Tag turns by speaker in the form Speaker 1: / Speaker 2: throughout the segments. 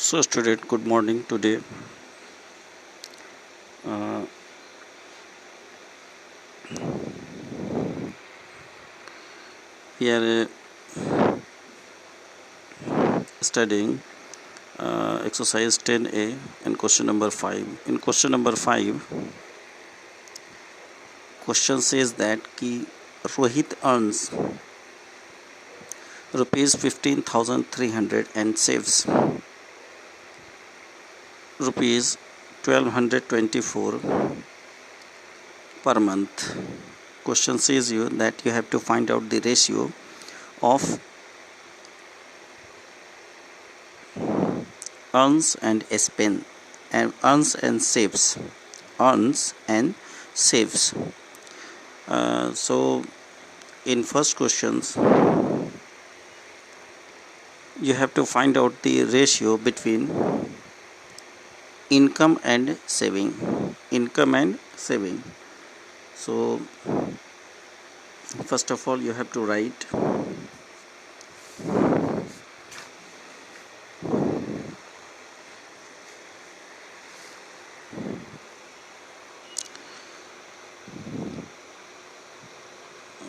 Speaker 1: So student, good morning. Today uh, we are studying exercise 10a and question number 5. In question number 5, question says that ki Rohit earns rupees 15,300 and saves rupees 1224 per month. Question says you that you have to find out the ratio of earns and spend and earns and saves earns and saves. So in first questions you have to find out the ratio between income and saving. So first of all you have to write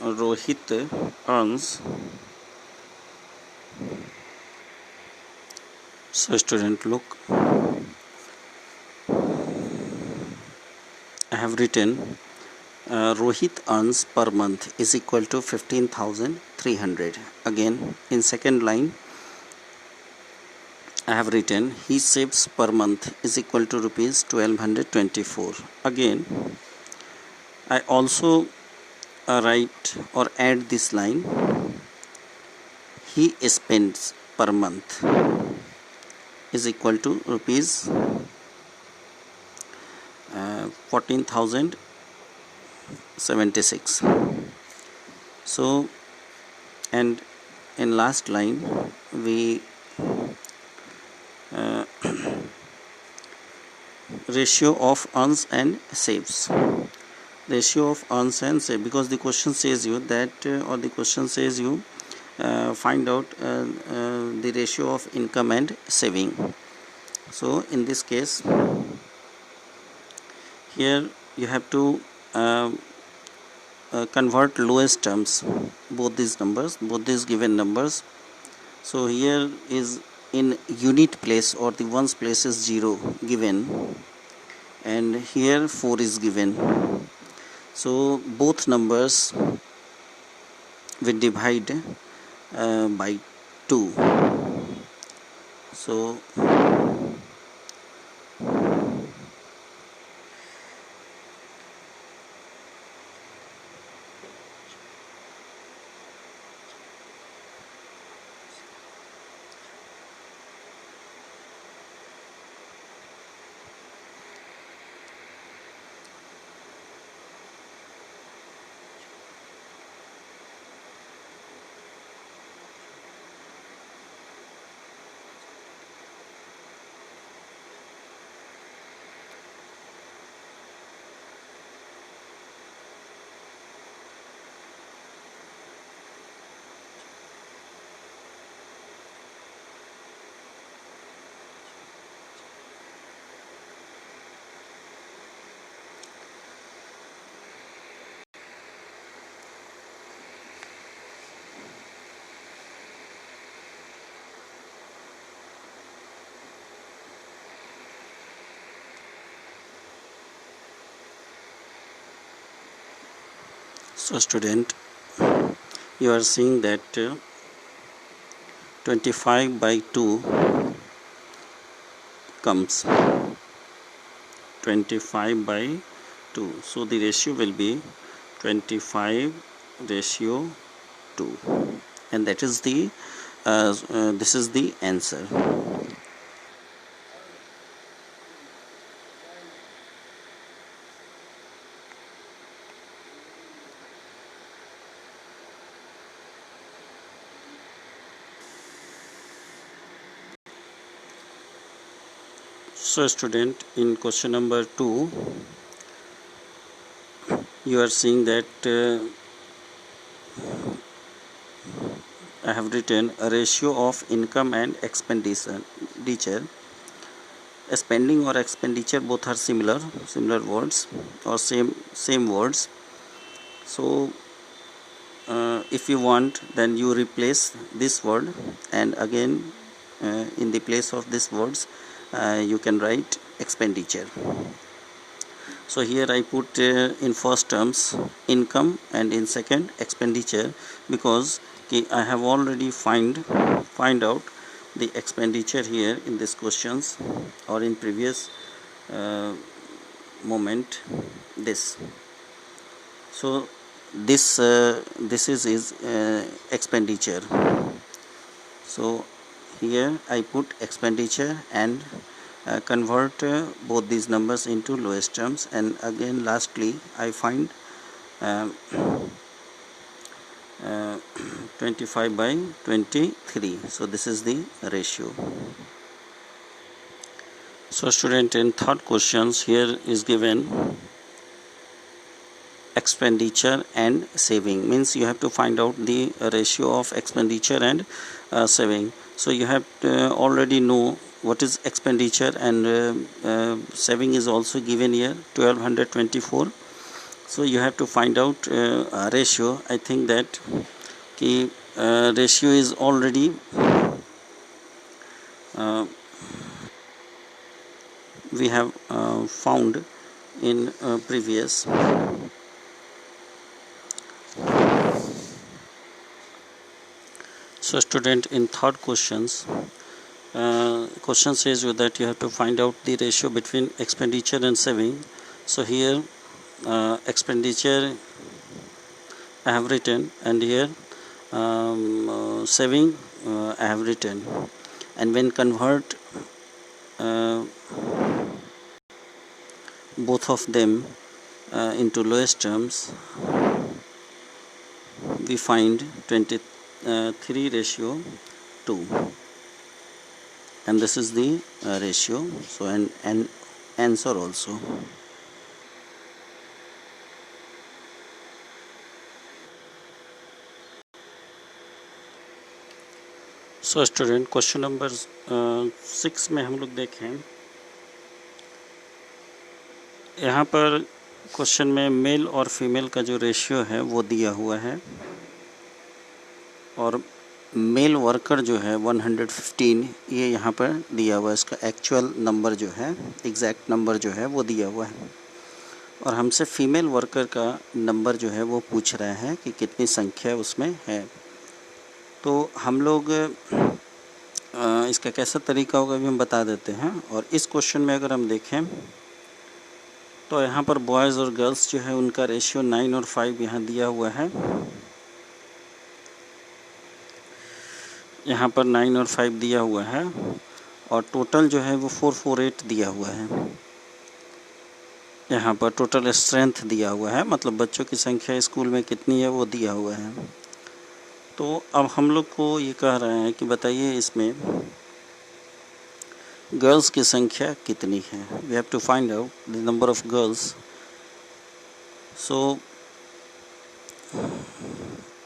Speaker 1: Rohit earns. So student, look, I have written Rohit earns per month is equal to 15,300. Again in second line I have written he saves per month is equal to rupees 1224. Again I also write or add this line, he spends per month is equal to rupees 14,076. So and in last line we ratio of earns and saves, ratio of earns and save, because the question says you that or the question says you find out the ratio of income and saving. So in this case here you have to convert lowest terms, both these given numbers. So here is in unit place or the ones place is 0 given, and here 4 is given. So both numbers we divide by 2. So student, you are seeing that 25 by 2 comes 25 by 2. So the ratio will be 25 ratio 2, and that is the this is the answer. So student, in question number 2 you are seeing that I have written a ratio of income and expenditure spending or expenditure both are similar words or same words. So if you want, then you replace this word, and again in the place of these words you can write expenditure. So here I put in first terms income and in second expenditure, because I have already find out the expenditure here in this questions or in previous moment this. So this is expenditure. So here I put expenditure and convert both these numbers into lowest terms, and again lastly I find 25 by 23. So this is the ratio. So student, in third questions here is given expenditure and saving, means you have to find out the ratio of expenditure and saving. So you have to already know what is expenditure, and saving is also given here 1224. So you have to find out ratio. I think that ratio is already we have found in previous. So student, in third questions, question says you that you have to find out the ratio between expenditure and saving. So here expenditure I have written, and here saving I have written, and when convert both of them into lowest terms, we find 23:2, and this is the ratio. So and answer also. So student, question number 6 में हम लोग देखें, यहाँ पर question में mail और female का जो रेशियो है वो दिया हुआ है, और मेल वर्कर जो है 115 ये यहाँ पर दिया हुआ है। इसका एक्चुअल नंबर जो है, एग्जैक्ट नंबर जो है वो दिया हुआ है, और हमसे फीमेल वर्कर का नंबर जो है वो पूछ रहा है कि कितनी संख्या उसमें है। तो हम लोग इसका कैसा तरीका होगा भी हम बता देते हैं। और इस क्वेश्चन में अगर हम देखें तो यहाँ पर बॉयज़ और गर्ल्स जो है उनका रेशियो 9 और 5 यहाँ दिया हुआ है। यहाँ पर 9 और 5 दिया हुआ है, और टोटल जो है वो 448 दिया हुआ है। यहाँ पर टोटल स्ट्रेंथ दिया हुआ है, मतलब बच्चों की संख्या स्कूल में कितनी है वो दिया हुआ है। तो अब हम लोग को ये कह रहे हैं कि बताइए इसमें गर्ल्स की संख्या कितनी है। We have to find out the number of girls. So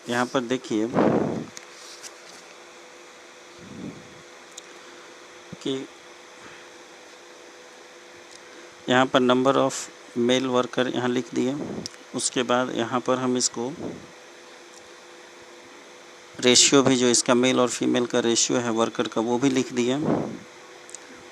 Speaker 1: यहाँ पर देखिए कि यहाँ पर नंबर ऑफ मेल वर्कर यहाँ लिख दिए। उसके बाद यहाँ पर हम इसको रेशियो भी, जो इसका मेल और फीमेल का रेशियो है वर्कर का, वो भी लिख दिया।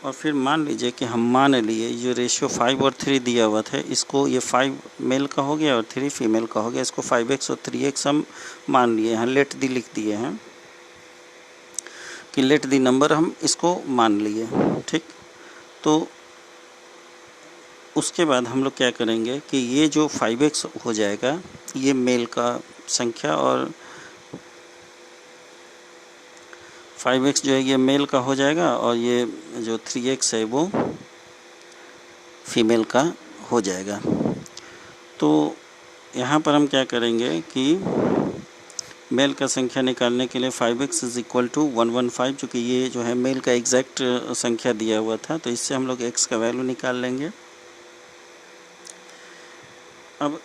Speaker 1: और फिर मान लीजिए कि हम मान लिए ये रेशियो 5 और 3 दिया हुआ था, इसको ये 5 मेल का हो गया और 3 फीमेल का हो गया। इसको 5x और 3x हम मान लिए हैं, लेट दी लिख दिए हैं कि लेट दी नंबर हम इसको मान लिए, ठीक। तो उसके बाद हम लोग क्या करेंगे कि ये जो 5x हो जाएगा ये मेल का संख्या, और 5x जो है ये मेल का हो जाएगा, और ये जो 3x है वो फीमेल का हो जाएगा। तो यहाँ पर हम क्या करेंगे कि मेल का संख्या निकालने के लिए 5x = 115, चूँकि ये जो है मेल का एग्जैक्ट संख्या दिया हुआ था, तो इससे हम लोग x का वैल्यू निकाल लेंगे। अब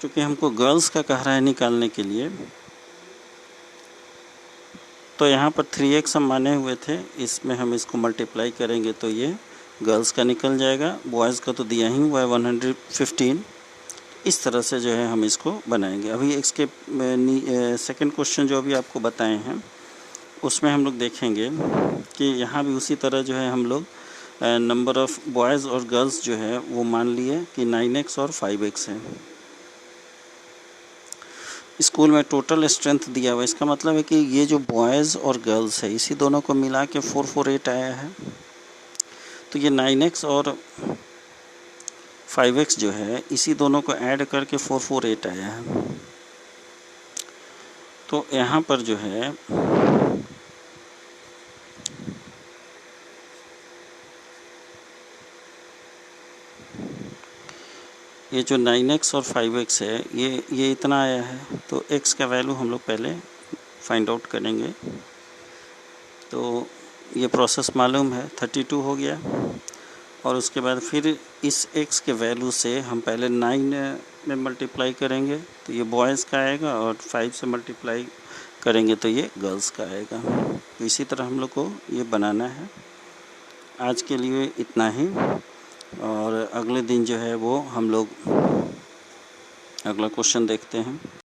Speaker 1: चूँकि हमको गर्ल्स का कह रहा है निकालने के लिए, तो यहाँ पर 3x हम माने हुए थे, इसमें हम इसको मल्टीप्लाई करेंगे तो ये गर्ल्स का निकल जाएगा, बॉयज़ का तो दिया ही हुआ है 115। इस तरह से जो है हम इसको बनाएंगे। अभी इसके सेकंड क्वेश्चन जो अभी आपको बताए हैं उसमें हम लोग देखेंगे कि यहाँ भी उसी तरह जो है हम लोग नंबर ऑफ़ बॉयज़ और गर्ल्स जो है वो मान लिए कि 9x और 5x है। स्कूल में टोटल स्ट्रेंथ दिया हुआ है, इसका मतलब है कि ये जो बॉयज़ और गर्ल्स है इसी दोनों को मिला के 448 आया है। तो ये 9x और 5x जो है इसी दोनों को ऐड करके 448 आया है। तो यहाँ पर जो है ये जो 9x और 5x है ये इतना आया है। तो x का वैल्यू हम लोग पहले फाइंड आउट करेंगे। तो ये प्रोसेस मालूम है, 32 हो गया। और उसके बाद फिर इस x के वैल्यू से हम पहले 9 में मल्टीप्लाई करेंगे तो ये बॉयज़ का आएगा, और 5 से मल्टीप्लाई करेंगे तो ये गर्ल्स का आएगा। तो इसी तरह हम लोग को ये बनाना है। आज के लिए इतना ही, और अगले दिन जो है वो हम लोग अगला क्वेश्चन देखते हैं।